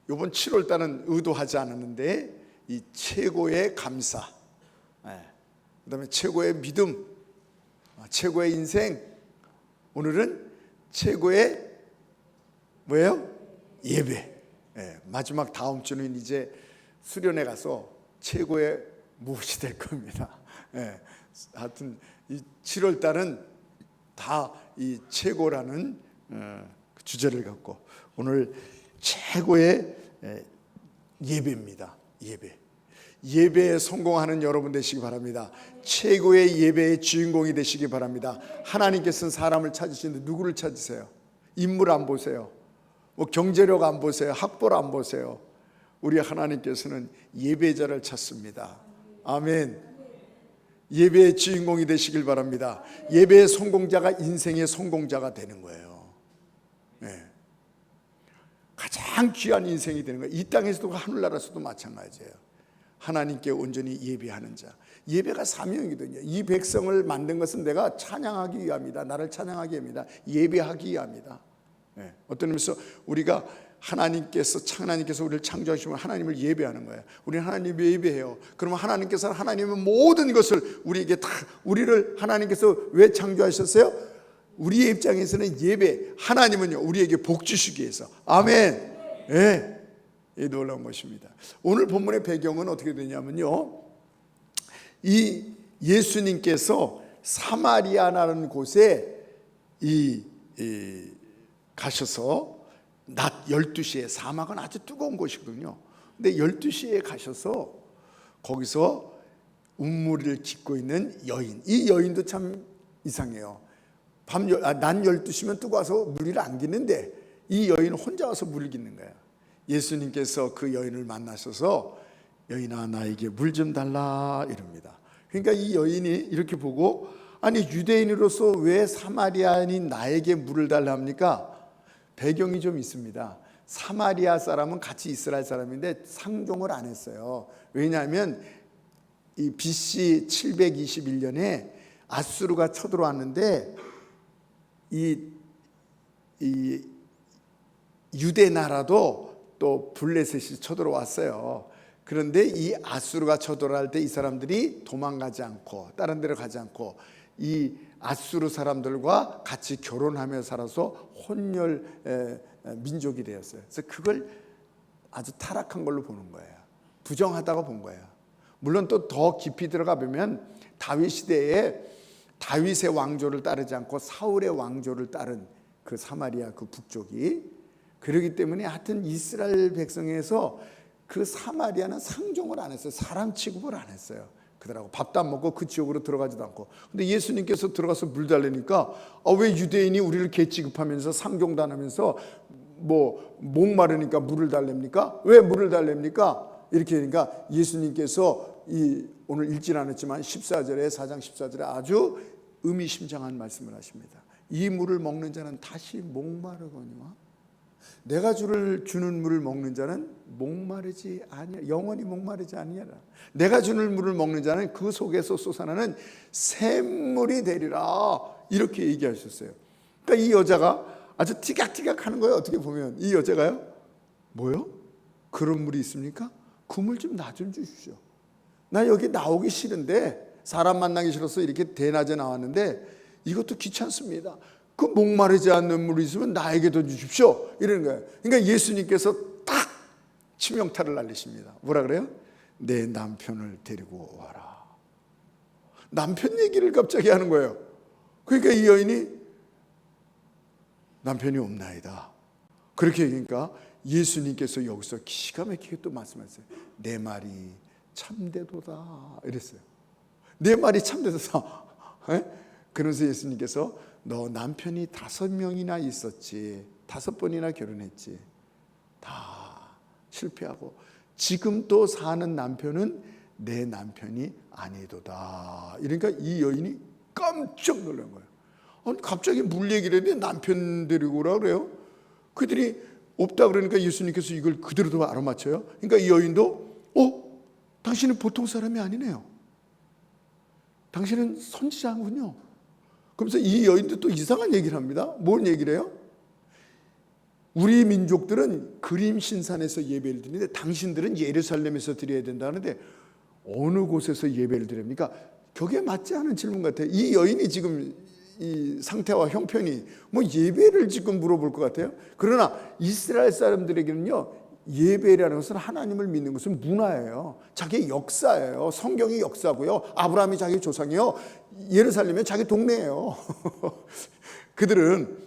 이번 7월 달은 의도하지 않았는데 이 최고의 감사, 그다음에 최고의 믿음, 최고의 인생, 오늘은 최고의 뭐예요? 예배. 마지막 다음 주는 이제 수련회 가서 최고의 무엇이 될 겁니다. 하여튼 이 7월 달은 다 이 최고라는 주제를 갖고 오늘 최고의 예배입니다. 예배에 성공하는 여러분 되시기 바랍니다. 최고의 예배의 주인공이 되시기 바랍니다. 하나님께서는 사람을 찾으시는데 누구를 찾으세요? 인물 안 보세요. 뭐 경제력 안 보세요. 학벌 안 보세요. 우리 하나님께서는 예배자를 찾습니다. 아멘. 예배의 주인공이 되시길 바랍니다. 예배의 성공자가 인생의 성공자가 되는 거예요. 가장 귀한 인생이 되는 거예요. 이 땅에서도 하늘나라에서도 마찬가지예요. 하나님께 온전히 예배하는 자. 예배가 사명이거든요. 이 백성을 만든 것은 내가 찬양하기 위함이다. 나를 찬양하기 위함이다. 예배하기 위함이다. 어떤 의미에서 우리가 하나님께서 우리를 창조하시면 하나님을 예배하는 거예요. 우리는 하나님을 예배해요. 그러면 하나님께서는 하나님의 모든 것을 우리에게 다, 우리를 하나님께서 왜 창조하셨어요? 우리의 입장에서는 예배, 하나님은요 우리에게 복 주시기 위해서. 아멘. 이 놀라운 것입니다. 오늘 본문의 배경은 어떻게 되냐면요, 이 예수님께서 사마리아라는 곳에 가셔서 낮 12시에, 사막은 아주 뜨거운 곳이거든요. 근데 12시에 가셔서 거기서 운무리를 짓고 있는 여인, 이 여인도 참 이상해요. 낮 12시면 뜨거워서 무리를 안 깃는데 이 여인은 혼자 와서 물을 깃는 거예요. 예수님께서 그 여인을 만나셔서 여인아 나에게 물 좀 달라 이럽니다. 그러니까 이 여인이 이렇게 보고, 아니 유대인으로서 왜 사마리아인인 나에게 물을 달라 합니까? 배경이 좀 있습니다. 사마리아 사람은 같이 이스라엘 사람인데 상종을 안 했어요. 왜냐하면 이 BC 721년에 아수르가 쳐들어왔는데 이 유대 나라도 또 블레셋이 쳐들어왔어요. 그런데 이 아수르가 쳐들어갈 때 이 사람들이 도망가지 않고 다른 데로 가지 않고 이 아수르 사람들과 같이 결혼하며 살아서 혼혈 민족이 되었어요. 그래서 그걸 아주 타락한 걸로 보는 거예요. 부정하다고 본 거예요. 물론 또 더 깊이 들어가 보면 다윗 시대에 다윗의 왕조를 따르지 않고 사울의 왕조를 따른 그 사마리아 그 북쪽이, 그러기 때문에 하여튼 이스라엘 백성에서 그 사마리아는 상종을 안 했어요. 사람 취급을 안 했어요. 그들하고 밥도 안 먹고 그 지역으로 들어가지도 않고. 근데 예수님께서 들어가서 물 달래니까 왜 유대인이 우리를 개 취급하면서 상종도 안 하면서 뭐 목마르니까 물을 달랩니까? 왜 물을 달랩니까? 이렇게 하니까 예수님께서 오늘 읽진 않았지만 14절에 4장 14절에 아주 의미심장한 말씀을 하십니다. 이 물을 먹는 자는 다시 목마르거니와 내가 주는 물을 먹는 자는 목마르지 아니하라. 영원히 목마르지 아니하라. 내가 주는 물을 먹는 자는 그 속에서 솟아나는 샘물이 되리라. 이렇게 얘기하셨어요. 그러니까 이 여자가 아주 티격태격 하는 거예요. 어떻게 보면 이 여자가요, 뭐요? 그런 물이 있습니까? 그 물 좀 나 좀 주십시오. 나 여기 나오기 싫은데, 사람 만나기 싫어서 이렇게 대낮에 나왔는데 이것도 귀찮습니다. 그 목마르지 않는 물이 있으면 나에게도 주십시오. 이러는 거예요. 그러니까 예수님께서 딱 치명타를 날리십니다. 뭐라 그래요? 내 남편을 데리고 와라. 남편 얘기를 갑자기 하는 거예요. 그러니까 이 여인이 남편이 없나이다. 그렇게 얘기하니까 예수님께서 여기서 기가 막히게 또 말씀하셨어요. 내 말이 참되도다 이랬어요. 내 말이 참되도다. 그러면서 예수님께서 너 남편이 5명이나 있었지, 5번이나 결혼했지, 다 실패하고 지금 또 사는 남편은 내 남편이 아니도다. 이러니까 이 여인이 깜짝 놀란 거예요. 아니 갑자기 물 얘기를 했는데 남편 데리고 오라 그래요. 그들이 없다 그러니까 예수님께서 이걸 그대로 도 알아맞혀요. 그러니까 이 여인도 당신은 보통 사람이 아니네요. 당신은 선지자군요. 그러면서 이 여인도 또 이상한 얘기를 합니다. 뭔 얘기를 해요? 우리 민족들은 그림 신산에서 예배를 드리는데 당신들은 예루살렘에서 드려야 된다는데 어느 곳에서 예배를 드립니까? 격에 맞지 않은 질문 같아요. 이 여인이 지금 이 상태와 형편이 뭐 예배를 지금 물어볼 것 같아요. 그러나 이스라엘 사람들에게는요, 예배라는 것은 하나님을 믿는 것은 문화예요. 자기의 역사예요. 성경이 역사고요. 아브라함이 자기 조상이요. 예루살렘이 자기 동네예요. 그들은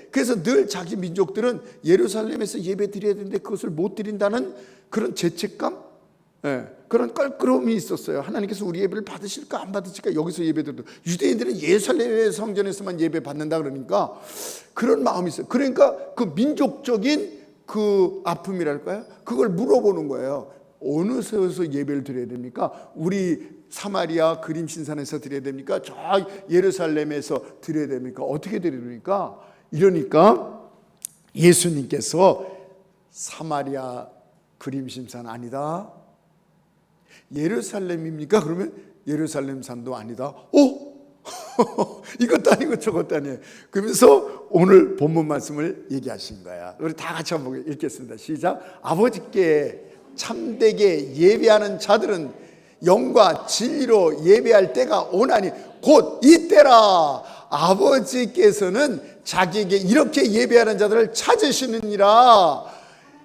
그래서 늘 자기 민족들은 예루살렘에서 예배 드려야 되는데 그것을 못 드린다는 그런 죄책감, 그런 껄끄러움이 있었어요. 하나님께서 우리 예배를 받으실까 안 받으실까, 여기서 예배드려도 유대인들은 예루살렘의 성전에서만 예배 받는다 그러니까 그런 마음이 있어요. 그러니까 그 민족적인 그 아픔이랄까요? 그걸 물어보는 거예요. 어느 세에서 예배를 드려야 됩니까? 우리 사마리아 그림 신산에서 드려야 됩니까? 저 예루살렘에서 드려야 됩니까? 어떻게 드려야 됩니까? 이러니까 예수님께서 사마리아 그림 신산 아니다. 예루살렘입니까? 그러면 예루살렘 산도 아니다. 이것도 아니고 저것도 아니에요. 그러면서 오늘 본문 말씀을 얘기하신 거야. 우리 다 같이 한번 읽겠습니다. 시작. 아버지께 참되게 예배하는 자들은 영과 진리로 예배할 때가 오나니 곧 이때라. 아버지께서는 자기에게 이렇게 예배하는 자들을 찾으시느니라.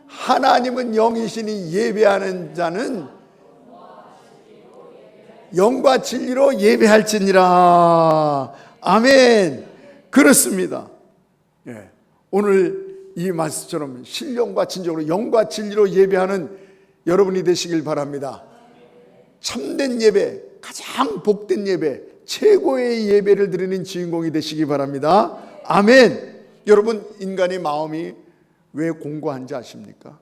하나님은 영이시니 예배하는 자는 영과 진리로 예배할지니라. 아멘. 그렇습니다. 오늘 이 말씀처럼 신령과 진정으로 영과 진리로 예배하는 여러분이 되시길 바랍니다. 참된 예배, 가장 복된 예배, 최고의 예배를 드리는 주인공이 되시기 바랍니다. 아멘. 여러분, 인간의 마음이 왜 공고한지 아십니까?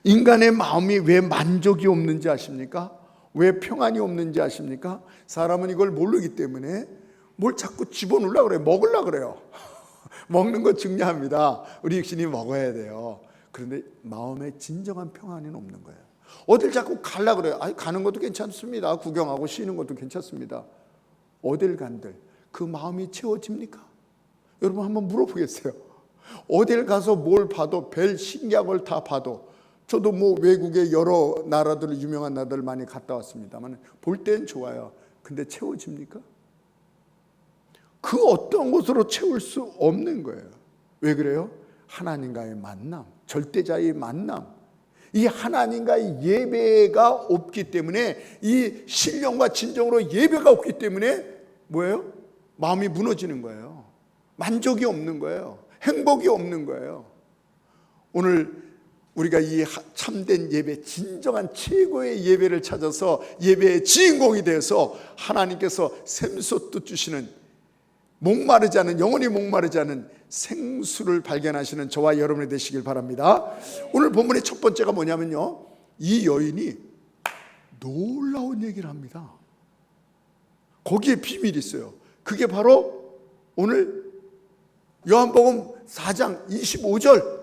인간의 마음이 왜 만족이 없는지 아십니까? 왜 평안이 없는지 아십니까? 사람은 이걸 모르기 때문에 뭘 자꾸 집어넣으려고 그래요. 먹으려고 그래요. 먹는 거 중요합니다. 우리 육신이 먹어야 돼요. 그런데 마음에 진정한 평안은 없는 거예요. 어딜 자꾸 가려고 그래요. 아니, 가는 것도 괜찮습니다. 구경하고 쉬는 것도 괜찮습니다. 어딜 간들 그 마음이 채워집니까? 여러분 한번 물어보겠어요. 어딜 가서 뭘 봐도 별 신기한 걸 다 봐도, 저도 뭐 외국의 여러 나라들, 유명한 나라들 많이 갔다 왔습니다만 볼 땐 좋아요. 근데 채워집니까? 그 어떤 것으로 채울 수 없는 거예요. 왜 그래요? 하나님과의 만남, 절대자의 만남, 이 하나님과의 예배가 없기 때문에, 이 신령과 진정으로 예배가 없기 때문에 뭐예요? 마음이 무너지는 거예요. 만족이 없는 거예요. 행복이 없는 거예요. 오늘 우리가 이 참된 예배, 진정한 최고의 예배를 찾아서 예배의 주인공이 되어서 하나님께서 샘솟듯 주시는, 목마르지 않은, 영원히 목마르지 않은 생수를 발견하시는 저와 여러분이 되시길 바랍니다. 오늘 본문의 첫 번째가 뭐냐면요, 이 여인이 놀라운 얘기를 합니다. 거기에 비밀이 있어요. 그게 바로 오늘 요한복음 4장 25절,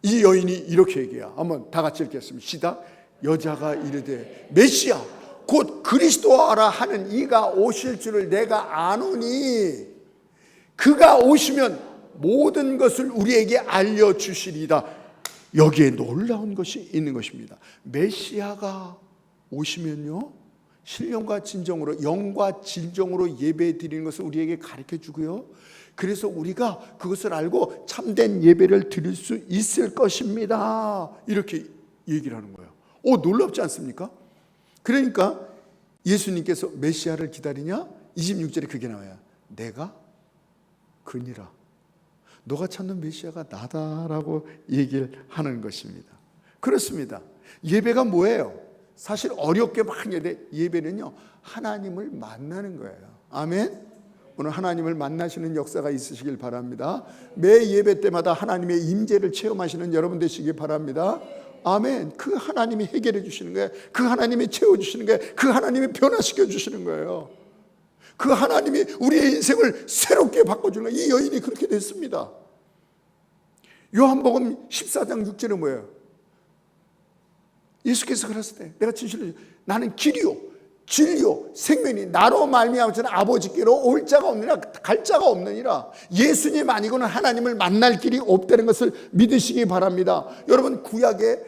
이 여인이 이렇게 얘기해요. 한번 다 같이 읽겠습니다. 시작. 여자가 이르되 메시아 곧 그리스도라 하는 이가 오실 줄을 내가 아노니 그가 오시면 모든 것을 우리에게 알려주시리다. 여기에 놀라운 것이 있는 것입니다. 메시아가 오시면요, 신령과 진정으로, 영과 진정으로 예배 드리는 것을 우리에게 가르쳐 주고요, 그래서 우리가 그것을 알고 참된 예배를 드릴 수 있을 것입니다. 이렇게 얘기를 하는 거예요. 놀랍지 않습니까? 그러니까 예수님께서 메시아를 기다리냐? 26절에 그게 나와요. 내가 그니라. 너가 찾는 메시아가 나다라고 얘기를 하는 것입니다. 그렇습니다. 예배가 뭐예요? 사실 어렵게 막 예배는요, 하나님을 만나는 거예요. 아멘. 오늘 하나님을 만나시는 역사가 있으시길 바랍니다. 매 예배 때마다 하나님의 임재를 체험하시는 여러분 되시길 바랍니다. 아멘. 그 하나님이 해결해 주시는 거예요. 그 하나님이 채워주시는 거예요. 그 하나님이 변화시켜 주시는 거예요. 그 하나님이 우리의 인생을 새롭게 바꿔주는 거예요. 이 여인이 그렇게 됐습니다. 요한복음 14장 6절은 뭐예요? 예수께서 그랬을 때, 내가 진실로 나는 길이요 진리요 생명이 나로 말미암아 아버지께로 올 자가 없느니라, 갈 자가 없느니라. 예수님 아니고는 하나님을 만날 길이 없다는 것을 믿으시기 바랍니다. 여러분, 구약의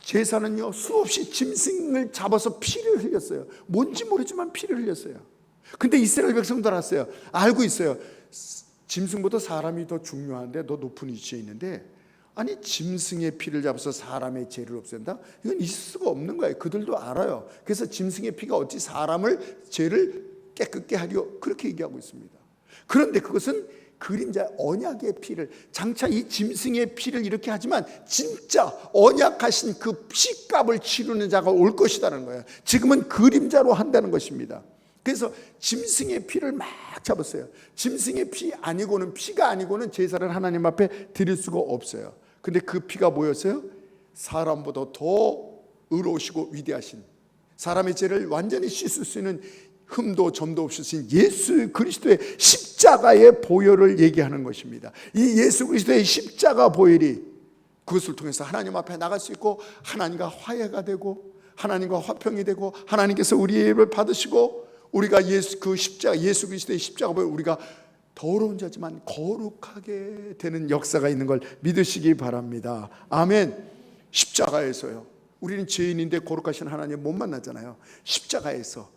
제사는요 수없이 짐승을 잡아서 피를 흘렸어요. 뭔지 모르지만 피를 흘렸어요. 근데 이스라엘 백성들 알고 있어요. 짐승보다 사람이 더 중요한데, 더 높은 위치에 있는데, 아니 짐승의 피를 잡아서 사람의 죄를 없앤다? 이건 있을 수가 없는 거예요. 그들도 알아요. 그래서 짐승의 피가 어찌 사람을 죄를 깨끗게 하려, 그렇게 얘기하고 있습니다. 그런데 그것은 그림자 언약의 피를, 장차 이 짐승의 피를 이렇게 하지만 진짜 언약하신 그 피값을 치르는 자가 올 것이라는 거예요. 지금은 그림자로 한다는 것입니다. 그래서 짐승의 피를 막 잡았어요. 짐승의 피 아니고는, 피가 아니고는 제사를 하나님 앞에 드릴 수가 없어요. 근데 그 피가 뭐였어요? 사람보다 더 의로우시고 위대하신, 사람의 죄를 완전히 씻을 수 있는 흠도 점도 없으신 예수 그리스도의 십자가의 보혈을 얘기하는 것입니다. 이 예수 그리스도의 십자가 보혈이, 그것을 통해서 하나님 앞에 나갈 수 있고, 하나님과 화해가 되고, 하나님과 화평이 되고, 하나님께서 우리의 예배를 받으시고, 우리가 예수 그리스도의 십자가 보혈, 우리가 더러운 자지만 거룩하게 되는 역사가 있는 걸 믿으시기 바랍니다. 아멘. 십자가에서요, 우리는 죄인인데 거룩하신 하나님 못 만나잖아요. 십자가에서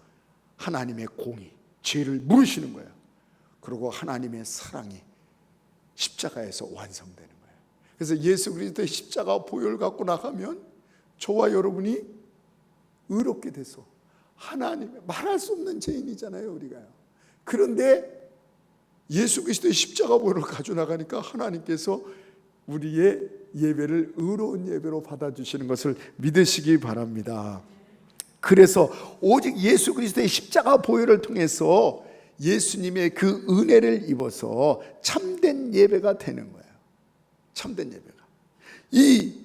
하나님의 공의, 죄를 물으시는 거예요. 그리고 하나님의 사랑이 십자가에서 완성되는 거예요. 그래서 예수 그리스도의 십자가 보혈 갖고 나가면 저와 여러분이 의롭게 돼서, 하나님의 말할 수 없는 죄인이잖아요, 우리가요. 그런데 예수 그리스도의 십자가 보혈을 가지고 나가니까 하나님께서 우리의 예배를 의로운 예배로 받아주시는 것을 믿으시기 바랍니다. 그래서 오직 예수 그리스도의 십자가 보혈을 통해서 예수님의 그 은혜를 입어서 참된 예배가 되는 거예요. 참된 예배가. 이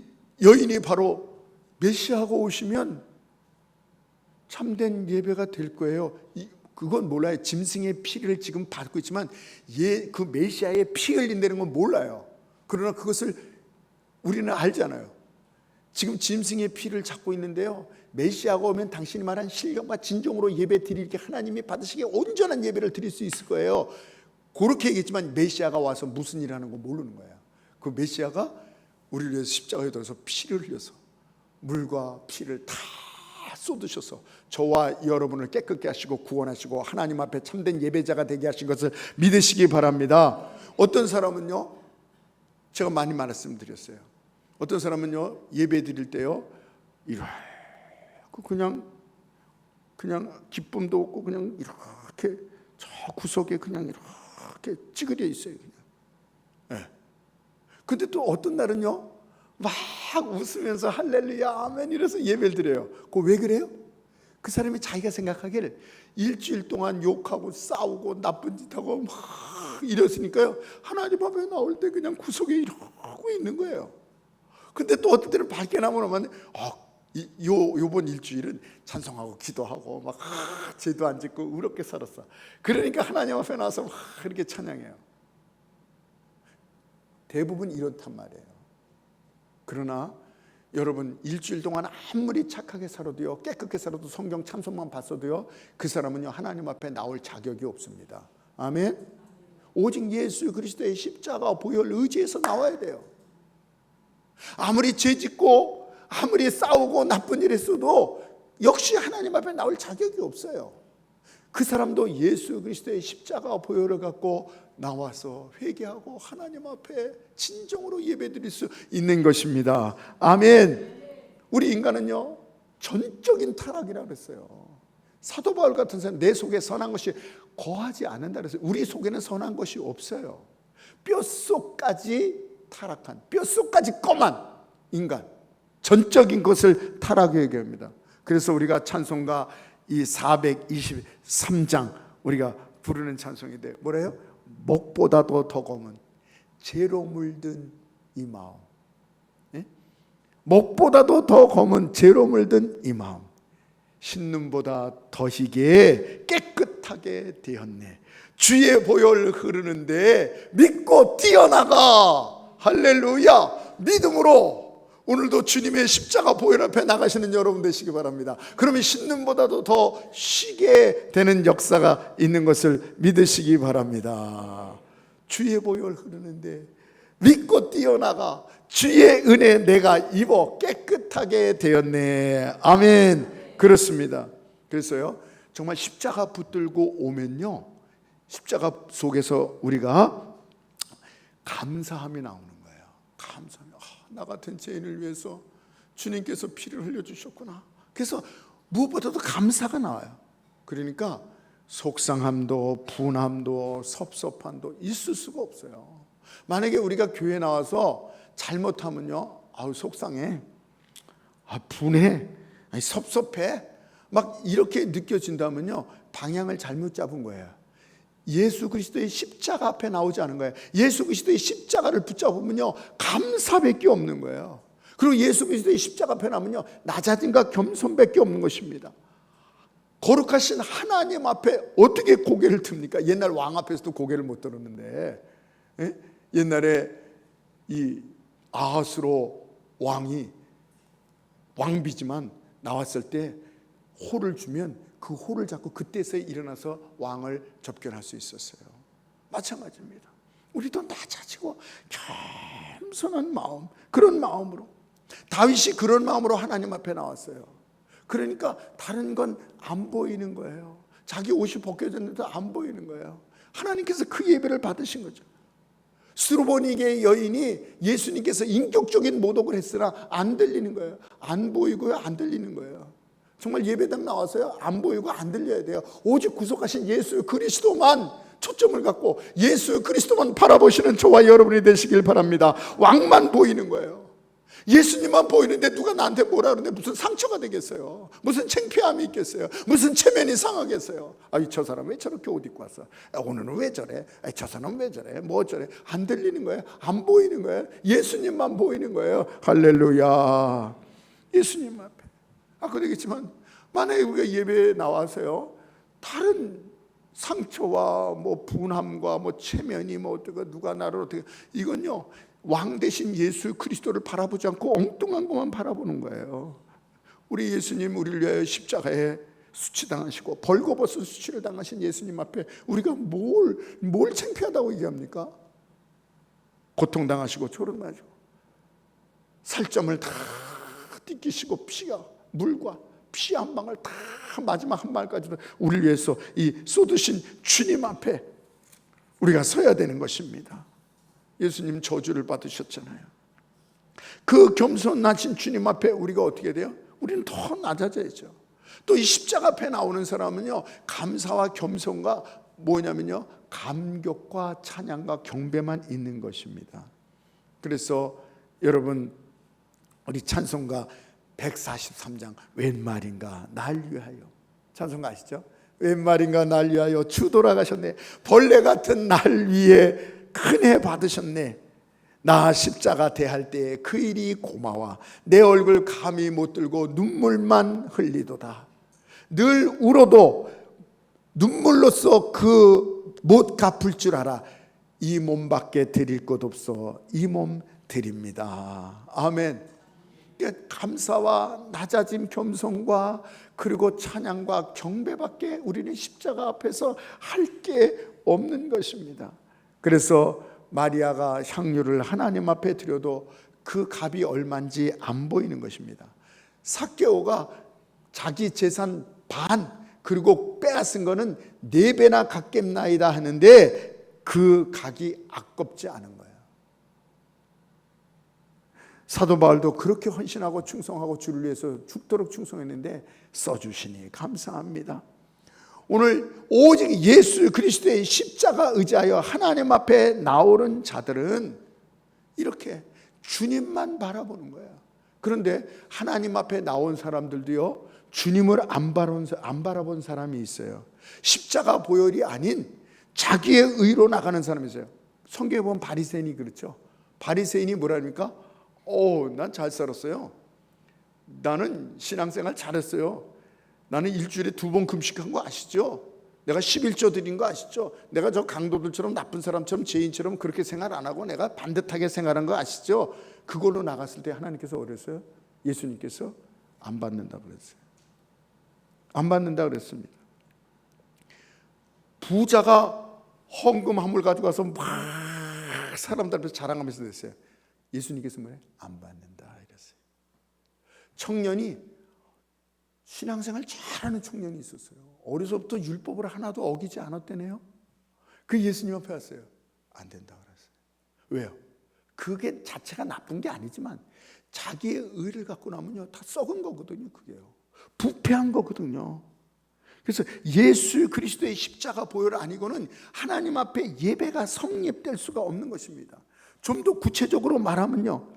여인이 바로 메시아가 오시면 참된 예배가 될 거예요. 그건 몰라요. 짐승의 피를 지금 받고 있지만 그 메시아의 피 흘린다는 건 몰라요. 그러나 그것을 우리는 알잖아요. 지금 짐승의 피를 잡고 있는데요, 메시아가 오면 당신이 말한 신령과 진정으로 예배 드리게 하나님이 받으시기에 온전한 예배를 드릴 수 있을 거예요. 그렇게 얘기했지만 메시아가 와서 무슨 일 하는 거 모르는 거예요. 그 메시아가 우리를 위해서 십자가에 들어서 피를 흘려서 물과 피를 다 쏟으셔서 저와 여러분을 깨끗게 하시고 구원하시고 하나님 앞에 참된 예배자가 되게 하신 것을 믿으시기 바랍니다. 어떤 사람은요, 제가 많이 말씀드렸어요. 어떤 사람은요, 예배 드릴 때요, 이렇게 그냥 기쁨도 없고 그냥 이렇게 저 구석에 그냥 이렇게 찌그려 있어요. 그냥. 네. 근데 또 어떤 날은요, 막 웃으면서 할렐루야 아멘 이래서 예배를 드려요. 그거 왜 그래요? 그 사람이 자기가 생각하기를 일주일 동안 욕하고 싸우고 나쁜 짓하고 막 이랬으니까요, 하나님 앞에 나올 때 그냥 구석에 이러고 있는 거예요. 근데 또 어떤 때는 밝게 나오면 요번 일주일은 찬송하고 기도하고 막 죄도 안 짓고 의롭게 살았어. 그러니까 하나님 앞에 나와서 막 그렇게 찬양해요. 대부분 이렇단 말이에요. 그러나 여러분, 일주일 동안 아무리 착하게 살아도요, 깨끗게 살아도, 성경 참선만 봤어도요, 그 사람은요 하나님 앞에 나올 자격이 없습니다. 아멘. 오직 예수 그리스도의 십자가 보혈 의지해서 나와야 돼요. 아무리 죄짓고 아무리 싸우고 나쁜 일 했어도 역시 하나님 앞에 나올 자격이 없어요. 그 사람도 예수 그리스도의 십자가 보혈을 갖고 나와서 회개하고 하나님 앞에 진정으로 예배드릴 수 있는 것입니다. 아멘. 우리 인간은요, 전적인 타락이라고 그랬어요. 사도 바울 같은 사람, 내 속에 선한 것이 거하지 않는다 그랬어요. 우리 속에는 선한 것이 없어요. 뼈속까지 타락한, 뼈속까지 껌한 인간, 전적인 것을 타락하게 얘기합니다. 그래서 우리가 찬송가 이 423장 우리가 부르는 찬송인데 뭐래요? 목보다도 더 검은 죄로 물든 이 마음. 예? 목보다도 더 검은 죄로 물든 이 마음, 신눈보다 더 희게 깨끗하게 되었네. 주의 보혈 흐르는데 믿고 뛰어나가. 할렐루야. 믿음으로 오늘도 주님의 십자가 보혈 앞에 나가시는 여러분 되시기 바랍니다. 그러면 신는보다도 더 쉬게 되는 역사가 있는 것을 믿으시기 바랍니다. 주의 보혈 흐르는데 믿고 뛰어나가 주의 은혜 내가 입어 깨끗하게 되었네. 아멘. 그렇습니다. 그래서요, 정말 십자가 붙들고 오면요, 십자가 속에서 우리가 감사함이 나오는 거예요. 감사함이. 나 같은 죄인을 위해서 주님께서 피를 흘려주셨구나. 그래서 무엇보다도 감사가 나와요. 그러니까 속상함도 분함도 섭섭함도 있을 수가 없어요. 만약에 우리가 교회 나와서 잘못하면요, 아우 속상해, 분해, 섭섭해, 막 이렇게 느껴진다면요, 방향을 잘못 잡은 거예요. 예수 그리스도의 십자가 앞에 나오지 않은 거예요. 예수 그리스도의 십자가를 붙잡으면요, 감사밖에 없는 거예요. 그리고 예수 그리스도의 십자가 앞에 나면요, 낮아짐과 겸손밖에 없는 것입니다. 거룩하신 하나님 앞에 어떻게 고개를 듭니까? 옛날 왕 앞에서도 고개를 못 들었는데, 옛날에 이 아하스로 왕이 왕비지만 나왔을 때 호를 주면 그 호를 잡고 그때서야 일어나서 왕을 접견할 수 있었어요. 마찬가지입니다. 우리도 낮아지고 겸손한 마음, 그런 마음으로, 다윗이 그런 마음으로 하나님 앞에 나왔어요. 그러니까 다른 건 안 보이는 거예요. 자기 옷이 벗겨졌는데도 안 보이는 거예요. 하나님께서 그 예배를 받으신 거죠. 스루보니게 여인이 예수님께서 인격적인 모독을 했으나 안 들리는 거예요. 안 보이고요, 안 들리는 거예요. 정말 예배당 나와서요, 안 보이고 안 들려야 돼요. 오직 구속하신 예수 그리스도만 초점을 갖고 예수 그리스도만 바라보시는 저와 여러분이 되시길 바랍니다. 왕만 보이는 거예요. 예수님만 보이는데 누가 나한테 뭐라 그러는데 무슨 상처가 되겠어요? 무슨 창피함이 있겠어요? 무슨 체면이 상하겠어요? 저 사람 왜 저렇게 옷 입고 왔어? 오늘은 왜 저래? 저 사람 왜 저래? 뭐 저래? 안 들리는 거예요? 안 보이는 거예요? 예수님만 보이는 거예요. 할렐루야. 예수님 앞에. 아까 얘기했지만 만약에 우리가 예배에 나와서요, 다른 상처와 뭐 분함과 뭐 체면이 뭐 어떻게 누가 나를 어떻게, 이건요, 왕 대신 예수 그리스도를 바라보지 않고 엉뚱한 것만 바라보는 거예요. 우리 예수님 우리를 위하여 십자가에 수치당하시고 벌거벗은 수치를 당하신 예수님 앞에 우리가 뭘 창피하다고 얘기합니까? 고통당하시고 조롱하시고 살점을 다 띠끼시고 피가 물과 피 한 방울 다 마지막 한 방울까지도 우리를 위해서 이 쏟으신 주님 앞에 우리가 서야 되는 것입니다. 예수님 저주를 받으셨잖아요. 그 겸손하신 주님 앞에 우리가 어떻게 돼요? 우리는 더 낮아져야죠. 또 이 십자가 앞에 나오는 사람은요, 감사와 겸손과 뭐냐면요, 감격과 찬양과 경배만 있는 것입니다. 그래서 여러분, 우리 찬송가 143장 웬 말인가 날 위하여, 찬송가 아시죠? 웬 말인가 날 위하여 주 돌아가셨네. 벌레 같은 날 위에 큰애 받으셨네. 나 십자가 대할 때에 그 일이 고마워. 내 얼굴 감히 못 들고 눈물만 흘리도다. 늘 울어도 눈물로써 그 못 갚을 줄 알아. 이 몸밖에 드릴 것 없어. 이 몸 드립니다. 아멘. 감사와 낮아짐, 겸손과 그리고 찬양과 경배밖에 우리는 십자가 앞에서 할 게 없는 것입니다. 그래서 마리아가 향유를 하나님 앞에 드려도 그 값이 얼마인지 안 보이는 것입니다. 삭개오가 자기 재산 반 그리고 빼앗은 거는 4배나 갚겠나이다 하는데 그 값이 아깝지 않은 거예요. 사도 바울도 그렇게 헌신하고 충성하고 주를 위해서 죽도록 충성했는데 써주시니 감사합니다. 오늘 오직 예수 그리스도의 십자가 의지하여 하나님 앞에 나오는 자들은 이렇게 주님만 바라보는 거예요. 그런데 하나님 앞에 나온 사람들도요, 주님을 안 바라본 사람이 있어요. 십자가 보혈이 아닌 자기의 의로 나가는 사람이 있어요. 성경에 보면 바리새인이 그렇죠. 바리새인이 뭐랍니까? 난 잘 살았어요. 나는 신앙생활 잘했어요. 나는 일주일에 2번 금식한 거 아시죠? 내가 11조 드린 거 아시죠? 내가 저 강도들처럼 나쁜 사람처럼 죄인처럼 그렇게 생활 안 하고 내가 반듯하게 생활한 거 아시죠? 그걸로 나갔을 때 하나님께서 어렸어요? 예수님께서 안 받는다고 그랬어요. 안 받는다 그랬습니다. 부자가 헌금 화물 가지고 가서 막 사람들 앞에서 자랑하면서 됐어요. 예수님께서 뭐예요? 안 받는다 이랬어요. 청년이 신앙생활 잘하는 청년이 있었어요. 어려서부터 율법을 하나도 어기지 않았대네요. 그 예수님 앞에 왔어요. 안 된다 그랬어요. 왜요? 그게 자체가 나쁜 게 아니지만 자기의 의를 갖고 나면요 다 썩은 거거든요. 그게요. 부패한 거거든요. 그래서 예수 그리스도의 십자가 보혈 아니고는 하나님 앞에 예배가 성립될 수가 없는 것입니다. 좀 더 구체적으로 말하면요,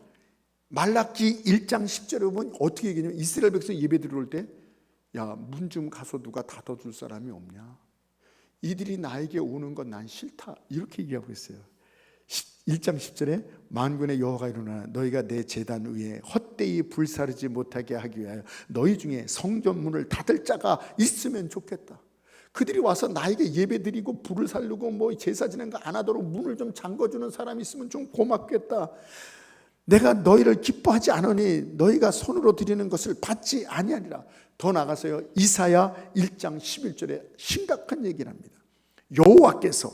말라기 1장 10절에 보면 어떻게 얘기냐면 이스라엘 백성 예배 들어올 때 야, 문 좀 가서 누가 닫아줄 사람이 없냐? 이들이 나에게 오는 건 난 싫다. 이렇게 얘기하고 있어요. 1장 10절에 만군의 여호와가 이르노라 너희가 내 제단 위에 헛되이 불사르지 못하게 하기 위하여 너희 중에 성전 문을 닫을 자가 있으면 좋겠다. 그들이 와서 나에게 예배 드리고 불을 살르고 뭐 제사 지낸 거 안 하도록 문을 좀 잠궈주는 사람이 있으면 좀 고맙겠다. 내가 너희를 기뻐하지 않으니 너희가 손으로 드리는 것을 받지 아니하리라. 더 나가서요 이사야 1장 11절에 심각한 얘기를 합니다. 여호와께서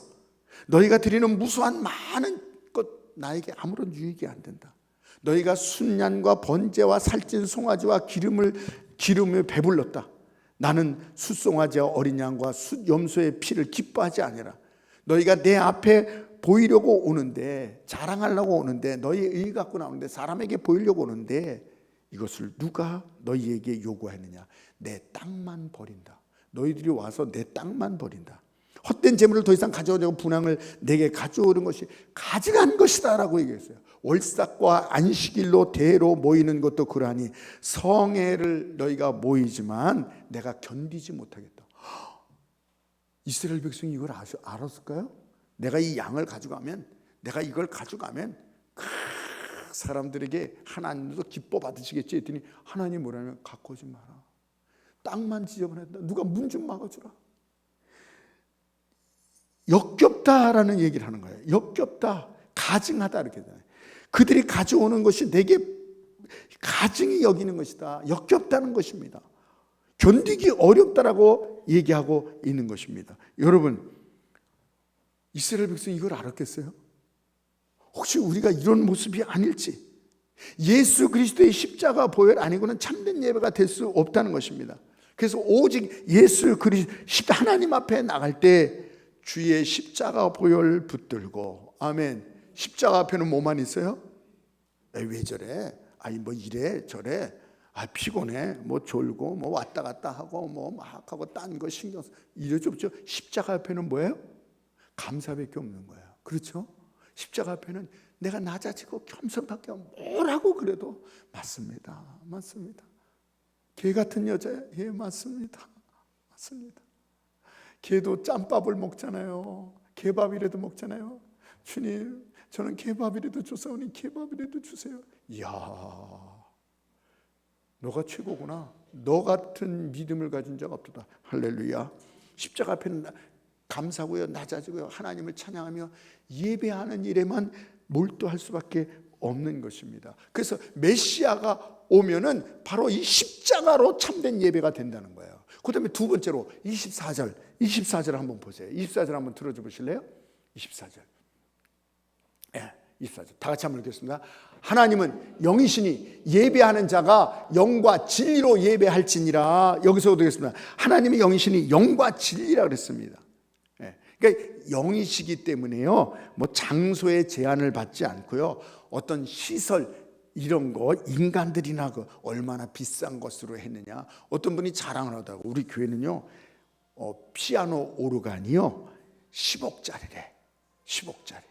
너희가 드리는 무수한 많은 것 나에게 아무런 유익이 안 된다. 너희가 순양과 번제와 살찐 송아지와 기름을 배불렀다. 나는 숫송아지와 어린 양과 숫염소의 피를 기뻐하지 아니라. 너희가 내 앞에 보이려고 오는데, 자랑하려고 오는데, 너희 의 갖고 나오는데, 사람에게 보이려고 오는데 이것을 누가 너희에게 요구하느냐? 내 땅만 버린다. 너희들이 와서 내 땅만 버린다. 헛된 재물을 더 이상 가져오려고 분향을 내게 가져오는 것이 가증한 것이다 라고 얘기했어요. 월삭과 안식일로 대로 모이는 것도 그러하니 성회를 너희가 모이지만 내가 견디지 못하겠다. 이스라엘 백성이 이걸 알았을까요? 내가 이 양을 가져가면, 내가 이걸 가져가면 사람들에게 하나님도 기뻐 받으시겠지 했더니 하나님 뭐라면 갖고 오지 마라. 땅만 지저분했다. 누가 문 좀 막아주라. 역겹다라는 얘기를 하는 거예요. 역겹다, 가증하다 이렇게 되잖아요. 그들이 가져오는 것이 내게 가증이 여기는 것이다. 역겹다는 것입니다. 견디기 어렵다라고 얘기하고 있는 것입니다. 여러분, 이스라엘 백성이 이걸 알았겠어요? 혹시 우리가 이런 모습이 아닐지, 예수 그리스도의 십자가 보혈 아니고는 참된 예배가 될 수 없다는 것입니다. 그래서 오직 예수 그리스도 하나님 앞에 나갈 때 주의 십자가 보혈 붙들고, 아멘. 십자가 앞에는 뭐만 있어요? 왜 저래? 아니 뭐 이래 저래? 아 피곤해? 뭐 졸고 뭐 왔다 갔다 하고 뭐 막 하고 딴 거 신경 써 이러죠 없죠? 십자가 앞에는 뭐예요? 감사밖에 없는 거예요. 그렇죠? 십자가 앞에는 내가 낮아지고 겸손밖에 뭐라고 그래도 맞습니다. 맞습니다. 개 같은 여자야. 예, 맞습니다. 맞습니다. 개도 짬밥을 먹잖아요. 개밥이라도 먹잖아요. 주님, 저는 개밥이라도 주사오니 개밥이라도 주세요. 이야, 너가 최고구나. 너 같은 믿음을 가진 자가 없다. 할렐루야. 십자가 앞에는 감사하고요, 낮아지고요, 하나님을 찬양하며 예배하는 일에만 몰두할 수밖에 없는 것입니다. 그래서 메시아가 오면은 바로 이 십자가로 참된 예배가 된다는 거예요. 그 다음에 두 번째로 24절 한번 보세요. 24절 한번 들어줘 보실래요? 24절. 예, 24절. 다 같이 한번 읽겠습니다. 하나님은 영이시니 예배하는 자가 영과 진리로 예배할지니라. 여기서 되겠습니다. 하나님이 영이시니 영과 진리라 그랬습니다. 예, 그러니까 영이시기 때문에요, 뭐 장소에 제한을 받지 않고요, 어떤 시설 이런 거 인간들이나 그 얼마나 비싼 것으로 했느냐. 어떤 분이 자랑을 하다고, 우리 교회는요 피아노 오르간이요 10억짜리래. 10억짜리.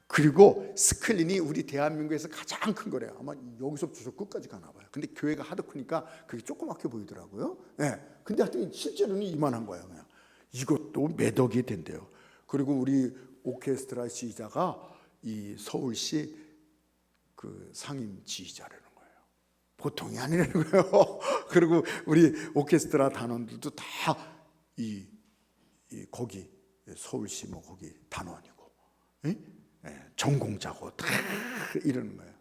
그리고 스클린이 우리 대한민국에서 가장 큰 거래요. 아마 여기서부터 저 끝까지 가나 봐요. 근데 교회가 하도 크니까 그게 조그맣게 보이더라고요. 네. 근데 하여튼 실제로는 이만한 거예요. 그냥. 이것도 몇 억이 된대요. 그리고 우리 오케스트라 지휘자가 이 서울시 그 상임 지휘자라는 거예요. 보통이 아니라는 거예요. 그리고 우리 오케스트라 단원들도 다 이 거기 서울시 뭐 거기 단원이고, 전공자고 다 이러는 거예요.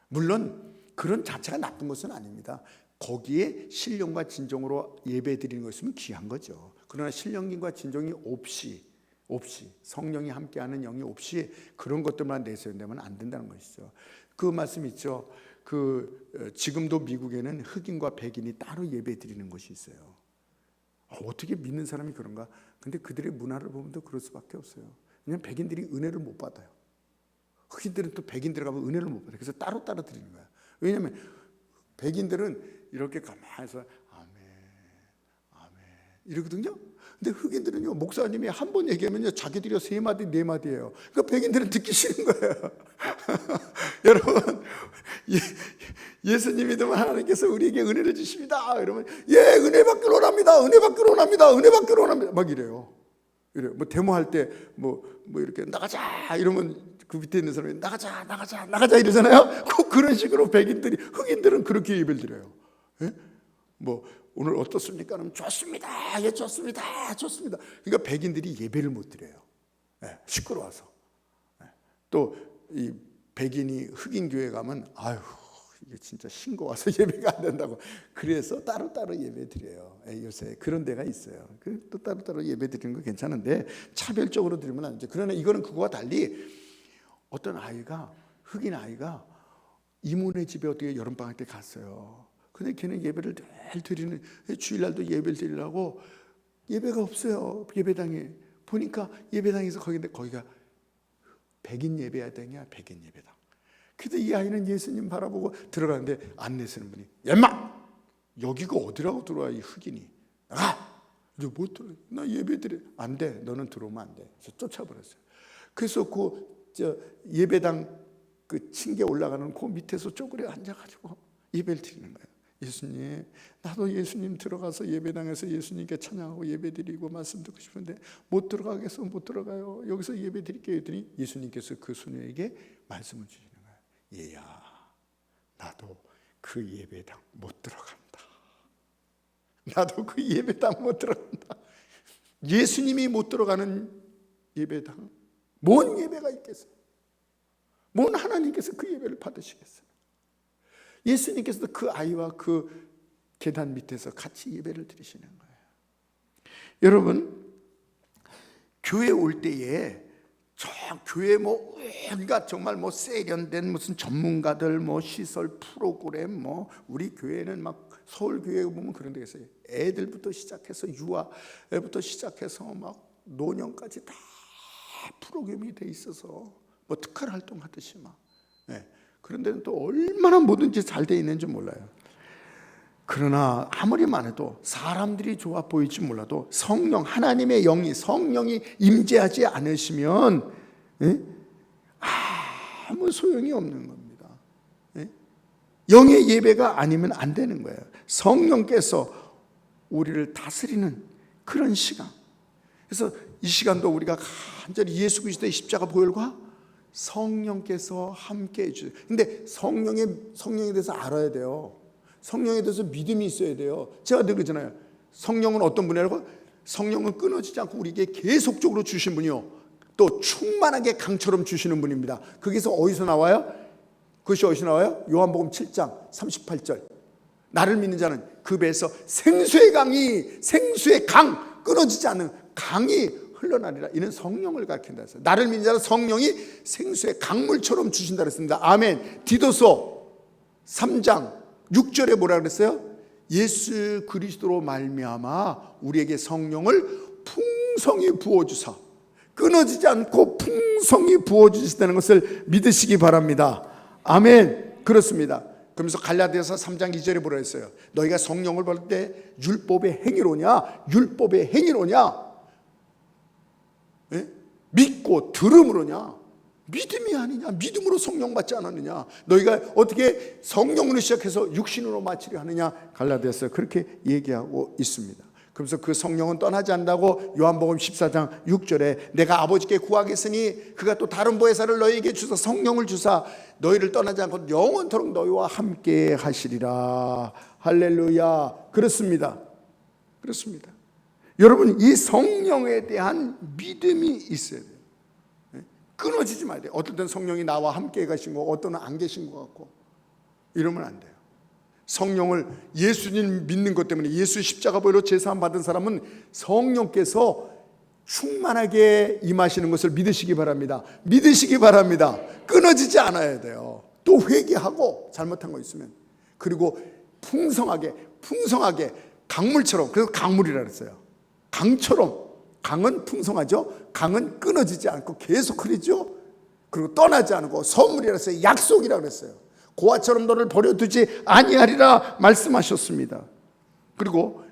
물론 그런 자체가 나쁜 것은 아닙니다. 거기에 신령과 진정으로 예배 드리는 것이면 귀한 거죠. 그러나 신령과 진정이 없이 성령이 함께하는 영이 없이 그런 것들만 내세운다면 안 된다는 것이죠. 그 말씀 있죠. 지금도 미국에는 흑인과 백인이 따로 예배 드리는 것이 있어요. 어떻게 믿는 사람이 그런가? 근데 그들의 문화를 보면 또 그럴 수밖에 없어요. 왜냐하면 백인들이 은혜를 못 받아요. 흑인들은 또 백인들 가면 은혜를 못 받아요. 그래서 따로 드리는 거야. 왜냐하면 백인들은 이렇게 가만히서 아멘 이러거든요. 근데 흑인들은요, 목사님이 한 번 얘기하면요, 자기들이 3마디 4마디예요. 그러니까 백인들은 듣기 싫은 거예요. 여러분, 예수님 믿으면 하나님께서 우리에게 은혜를 주십니다. 이러면 은혜 받기로 원합니다. 은혜 받기로 원합니다. 은혜 받기로 원합니다. 막 이래요. 뭐 데모할 때 뭐 이렇게 나가자 이러면 그 밑에 있는 사람이 나가자 이러잖아요. 꼭 그런 식으로 흑인들은 그렇게 예배를 드려요. 뭐 오늘 어떻습니까? 그러면 좋습니다. 좋습니다. 그러니까 백인들이 예배를 못 드려요. 시끄러워서. 또 이 백인이 흑인 교회 가면 아유 이게 진짜 신고 와서 예배가 안 된다고. 그래서 따로 예배 드려요. 요새 그런 데가 있어요. 또 따로 예배 드리는 거 괜찮은데 차별적으로 드리면 안 되죠. 그러나 이거는 그거와 달리 어떤 흑인 아이가 이모네 집에 어떻게 여름방학 때 갔어요. 근데 걔는 예배를 늘 드리는, 주일날도 예배를 드리려고 예배가 없어요. 예배당에 보니까 예배당에서 거기가 백인 예배당이야. 백인 예배당. 그래도 이 아이는 예수님 바라보고 들어가는데 안내 쓰는 분이 얌마 여기가 어디라고 들어와 이 흑인이. 나가. 이제 못 들어. 나 예배 드려. 안 돼. 너는 들어오면 안 돼. 그래서 쫓아버렸어요. 그래서 예배당 층계 올라가는 그 밑에서 쪼그려 앉아가지고 예배를 드리는 거예요. 예수님, 나도 예수님 들어가서 예배당에서 예수님께 찬양하고 예배드리고 말씀 듣고 싶은데 못 들어가겠어. 못 들어가요. 여기서 예배드릴게요. 했더니 예수님께서 그 소녀에게 말씀을 주시는 거예요. 얘야, 나도 그 예배당 못 들어간다. 나도 그 예배당 못 들어간다. 예수님이 못 들어가는 예배당, 뭔 예배가 있겠어요? 뭔 하나님께서 그 예배를 받으시겠어요? 예수님께서도 그 아이와 그 계단 밑에서 같이 예배를 드리시는 거예요. 여러분, 교회 올 때에 교회 온갖 정말 세련된 무슨 전문가들 시설 프로그램 우리 교회는 막 서울 교회 보면 그런 데가 있어요. 애들부터 시작해서 유아부터 시작해서 막 노년까지 다 프로그램이 돼 있어서 특활 활동하듯이 막. 그런 데는 또 얼마나 뭐든지 잘 돼 있는지 몰라요. 그러나 아무리 많아도 사람들이 좋아 보일지 몰라도 하나님의 성령이 임재하지 않으시면 아무 소용이 없는 겁니다. 영의 예배가 아니면 안 되는 거예요. 성령께서 우리를 다스리는 그런 시간. 그래서 이 시간도 우리가 간절히 예수 그리스도의 십자가 보혈과 성령께서 함께 해주세요. 근데 성령에 대해서 알아야 돼요. 성령에 대해서 믿음이 있어야 돼요. 제가 늘 그러잖아요. 성령은 어떤 분이라고? 성령은 끊어지지 않고 우리에게 계속적으로 주신 분이요, 또 충만하게 강처럼 주시는 분입니다. 거기서 어디서 나와요? 그것이 어디서 나와요? 요한복음 7장 38절. 나를 믿는 자는 그 배에서 생수의 강, 끊어지지 않는 강이 흘러나리라. 이는 성령을 가리킨다 했어요. 나를 믿는 자는 성령이 생수의 강물처럼 주신다 그랬습니다. 아멘. 디도서 3장 6절에 뭐라 그랬어요? 예수 그리스도로 말미암아 우리에게 성령을 풍성히 부어주사, 끊어지지 않고 풍성히 부어주시다는 것을 믿으시기 바랍니다. 아멘. 그렇습니다. 그러면서 갈라디아서 3장 2절에 뭐라 했어요? 너희가 성령을 받을 때 율법의 행위로냐? 믿고 들음으로냐? 믿음이 아니냐? 믿음으로 성령 받지 않았느냐? 너희가 어떻게 성령으로 시작해서 육신으로 마치려 하느냐? 갈라디아서 그렇게 얘기하고 있습니다. 그래서 그 성령은 떠나지 않는다고 요한복음 14장 6절에 내가 아버지께 구하겠으니 그가 또 다른 보혜사를 너희에게 주사 성령을 주사 너희를 떠나지 않고 영원토록 너희와 함께 하시리라. 할렐루야. 그렇습니다. 여러분, 이 성령에 대한 믿음이 있어야 돼요. 끊어지지 마야 돼요. 어떤 때는 성령이 나와 함께 가신 거, 어떤 때는 안 계신 것 같고, 이러면 안 돼요. 성령을, 예수님 믿는 것 때문에, 예수 십자가 보혈로 제사함 받은 사람은 성령께서 충만하게 임하시는 것을 믿으시기 바랍니다. 믿으시기 바랍니다. 끊어지지 않아야 돼요. 또 회개하고 잘못한 거 있으면, 그리고 풍성하게 강물처럼, 그래서 강물이라 그랬어요. 강처럼, 강은 풍성하죠. 강은 끊어지지 않고 계속 흐르죠. 그리고 떠나지 않고, 선물이라 했어요. 약속이라 그랬어요. 고아처럼 너를 버려두지 아니하리라 말씀하셨습니다. 그리고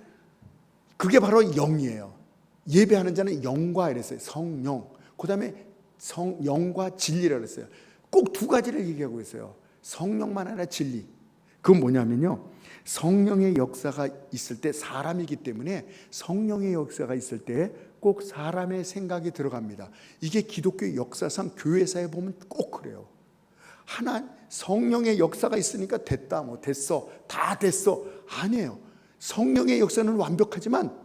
그게 바로 영이에요. 예배하는 자는 영과 이랬어요. 성령. 그 다음에 영과 진리라 그랬어요. 꼭 두 가지를 얘기하고 있어요. 성령만 아니라 진리. 그건 뭐냐면요, 성령의 역사가 있을 때, 사람이기 때문에 성령의 역사가 있을 때 꼭 사람의 생각이 들어갑니다. 이게 기독교 역사상 교회사에 보면 꼭 그래요. 성령의 역사가 있으니까 됐다, 뭐 됐어, 다 됐어. 아니에요. 성령의 역사는 완벽하지만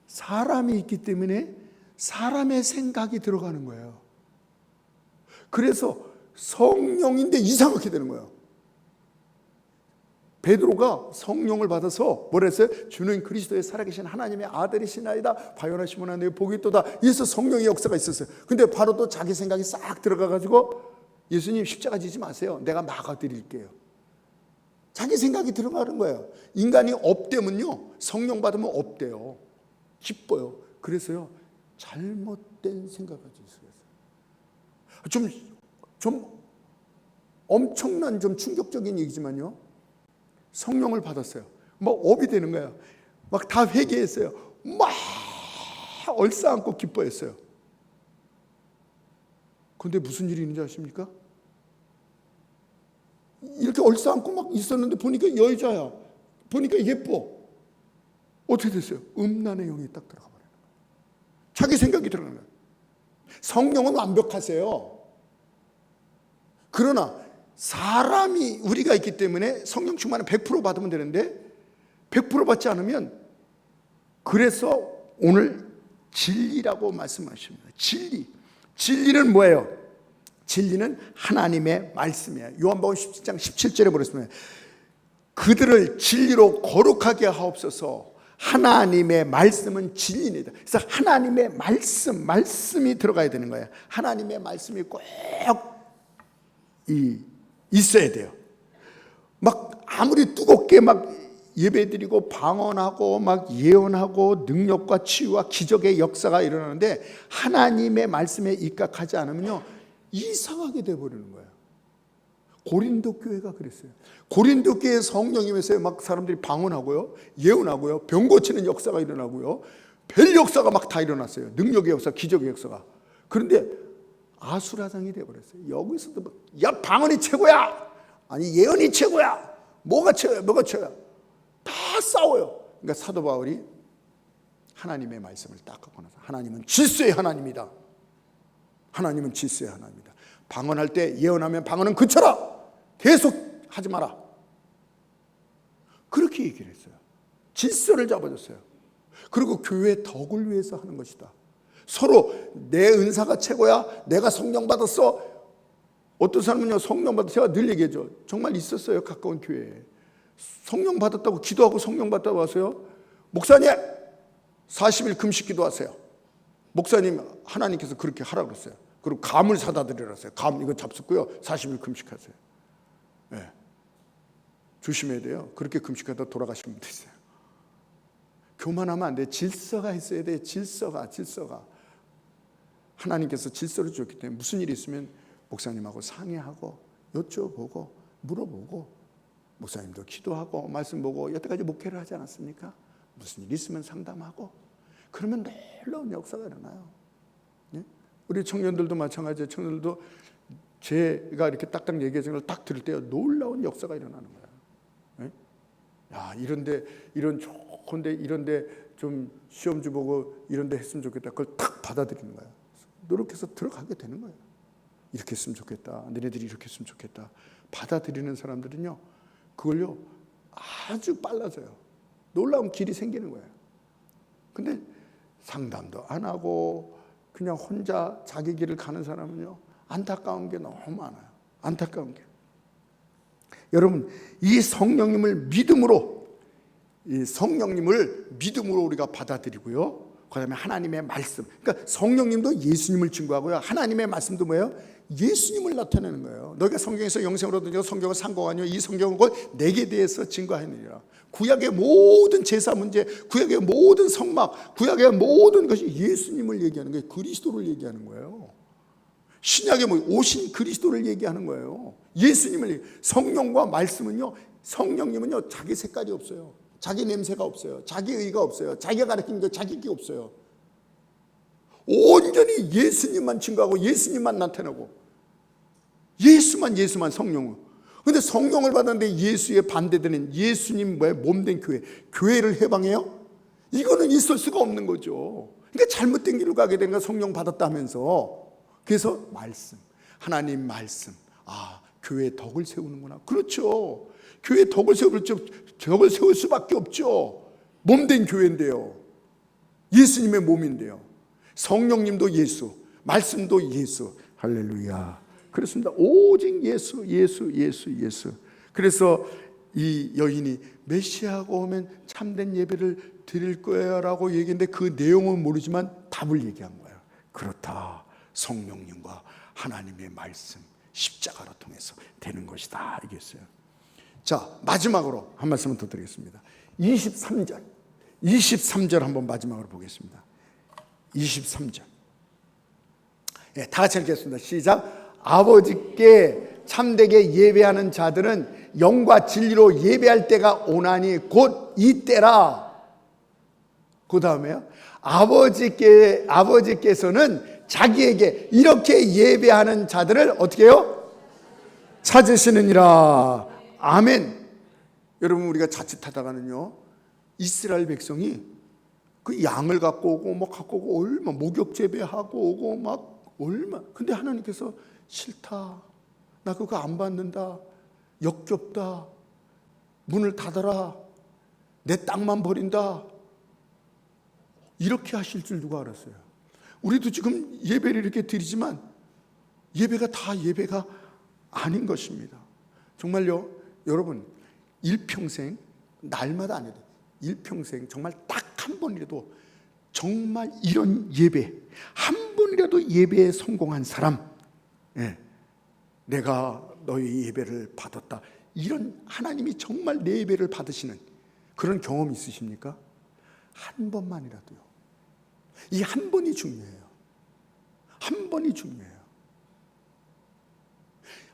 사람이 있기 때문에 사람의 생각이 들어가는 거예요. 그래서 성령인데 이상하게 되는 거예요. 베드로가 성령을 받아서 뭐라 했어요? 주는 그리스도의 살아계신 하나님의 아들이시나이다. 바요나시모나 하나님의 복이 있도다. 이래서 성령의 역사가 있었어요. 근데 바로 또 자기 생각이 싹 들어가가지고, 예수님 십자가 지지 마세요. 내가 막아드릴게요. 자기 생각이 들어가는 거예요. 인간이 업되면요, 성령 받으면 업돼요. 기뻐요. 그래서요, 잘못된 생각을 가지고 있어요. 좀 엄청난, 좀 충격적인 얘기지만요, 성령을 받았어요. 막 업이 되는 거예요. 막 다 회개했어요. 막 얼싸안고 기뻐했어요. 그런데 무슨 일이 있는지 아십니까? 이렇게 얼싸안고 막 있었는데 보니까 여자야. 보니까 예뻐. 어떻게 됐어요? 음란의 영이 딱 들어가 버려요. 자기 생각이 들어가는 거예요. 성령은 완벽하세요. 그러나 사람이, 우리가 있기 때문에 성령 충만을 100% 받으면 되는데 100% 받지 않으면, 그래서 오늘 진리라고 말씀하십니다. 진리는 뭐예요? 진리는 하나님의 말씀이에요. 요한복음 17장 17절에 보겠습니다. 그들을 진리로 거룩하게 하옵소서. 하나님의 말씀은 진리입니다. 그래서 하나님의 말씀이 들어가야 되는 거예요. 하나님의 말씀이 꼭 있어야 돼요. 막 아무리 뜨겁게 막 예배드리고 방언하고 막 예언하고 능력과 치유와 기적의 역사가 일어나는데 하나님의 말씀에 입각하지 않으면요, 이상하게 돼버리는 거예요. 고린도 교회가 그랬어요. 고린도 교회 성령님에서 막 사람들이 방언하고요, 예언하고요, 병 고치는 역사가 일어나고요, 별 역사가 막 다 일어났어요. 능력의 역사, 기적의 역사가. 그런데 아수라장이 돼버렸어요. 여기서도 막, 야, 방언이 최고야, 아니 예언이 최고야, 뭐가 최고야, 다 싸워요. 그러니까 사도 바울이 하나님의 말씀을 딱 갖고 나서, 하나님은 질서의 하나님이다. 하나님은 질서의 하나님이다. 방언할 때, 예언하면 방언은 그쳐라, 계속 하지 마라. 그렇게 얘기를 했어요. 질서를 잡아줬어요. 그리고 교회의 덕을 위해서 하는 것이다. 서로 내 은사가 최고야, 내가 성령 받았어. 어떤 사람은요, 성령 받았어. 제가 늘 얘기하죠. 정말 있었어요. 가까운 교회에 성령 받았다고 기도하고 성령 받았다고 하세요. 목사님 40일 금식 기도하세요. 목사님, 하나님께서 그렇게 하라고 그랬어요. 그리고 감을 사다 드리라세요. 감 이거 잡숫고요, 40일 금식하세요. 네. 조심해야 돼요. 그렇게 금식하다 돌아가시는 분도 있어요. 교만하면 안 돼. 질서가 있어야 돼. 질서가. 하나님께서 질서를 주었기 때문에 무슨 일이 있으면 목사님하고 상의하고 여쭤보고 물어보고, 목사님도 기도하고 말씀 보고 여태까지 목회를 하지 않았습니까? 무슨 일이 있으면 상담하고, 그러면 놀라운 역사가 일어나요. 네? 우리 청년들도 마찬가지예요. 청년들도 제가 이렇게 딱딱 얘기하는 걸 딱 들을 때 놀라운 역사가 일어나는 거예요. 네? 야, 이런 좋은데 이런데 좀 시험주 보고 이런데 했으면 좋겠다. 그걸 딱 받아들이는 거예요. 노력해서 들어가게 되는 거예요. 이렇게 했으면 좋겠다. 너네들이 이렇게 했으면 좋겠다. 받아들이는 사람들은요, 그걸요 아주 빨라져요. 놀라운 길이 생기는 거예요. 근데 상담도 안 하고 그냥 혼자 자기 길을 가는 사람은요, 안타까운 게 너무 많아요. 안타까운 게. 여러분, 이 성령님을 믿음으로 우리가 받아들이고요, 그 다음에 하나님의 말씀, 그러니까 성령님도 예수님을 증거하고요, 하나님의 말씀도 뭐예요? 예수님을 나타내는 거예요. 너희가 성경에서 영생을 얻으려 성경을 상고하뇨, 이 성경은 곧 내게 대해서 증거하느니라. 구약의 모든 제사 문제, 구약의 모든 성막, 구약의 모든 것이 예수님을 얘기하는 거예요. 그리스도를 얘기하는 거예요. 신약의 오신 그리스도를 얘기하는 거예요. 예수님을. 성령과 말씀은요, 성령님은요, 자기 색깔이 없어요. 자기 냄새가 없어요. 자기 의가 없어요. 자기가 가르치는 게 자기 게 없어요. 온전히 예수님만 증거하고 예수님만 나타내고 예수만 성령은. 근데 성령을 받았는데 예수에 반대되는 예수님 몸된 교회를 해방해요? 이거는 있을 수가 없는 거죠. 그러니까 잘못된 길을 가게 되는 거, 성령 받았다 하면서. 그래서 말씀, 하나님 말씀, 교회의 덕을 세우는구나. 그렇죠. 교회의 덕을 세울 수밖에 없죠. 몸된 교회인데요, 예수님의 몸인데요, 성령님도 예수, 말씀도 예수. 할렐루야. 그렇습니다. 오직 예수. 그래서 이 여인이 메시아가 오면 참된 예배를 드릴 거예요 라고 얘기했는데 그 내용은 모르지만 답을 얘기한 거예요. 그렇다. 성령님과 하나님의 말씀, 십자가로 통해서 되는 것이다, 이겼어요. 자, 마지막으로 한 말씀을 더 드리겠습니다. 23절 한번 마지막으로 보겠습니다. 23절. 다 같이 읽겠습니다. 시작. 아버지께 참되게 예배하는 자들은 영과 진리로 예배할 때가 오나니 곧 이때라. 그 다음에요, 아버지께서는 자기에게 이렇게 예배하는 자들을 어떻게 해요? 찾으시느니라. 아멘. 여러분, 우리가 자칫하다가는요, 이스라엘 백성이 그 양을 갖고 오고 얼마 목욕 재배하고 오고 막 얼마. 근데 하나님께서 싫다, 나 그거 안 받는다, 역겹다, 문을 닫아라, 내 땅만 버린다, 이렇게 하실 줄 누가 알았어요? 우리도 지금 예배를 이렇게 드리지만 예배가 다 예배가 아닌 것입니다. 정말요, 여러분, 일평생, 날마다 안 해도 일평생 정말 딱 한 번이라도 정말 이런 예배, 한 번이라도 예배에 성공한 사람, 내가 너희 예배를 받았다, 이런 하나님이 정말 내 예배를 받으시는 그런 경험 있으십니까? 한 번만이라도요. 이 한 번이 중요해요. 한 번이 중요해요.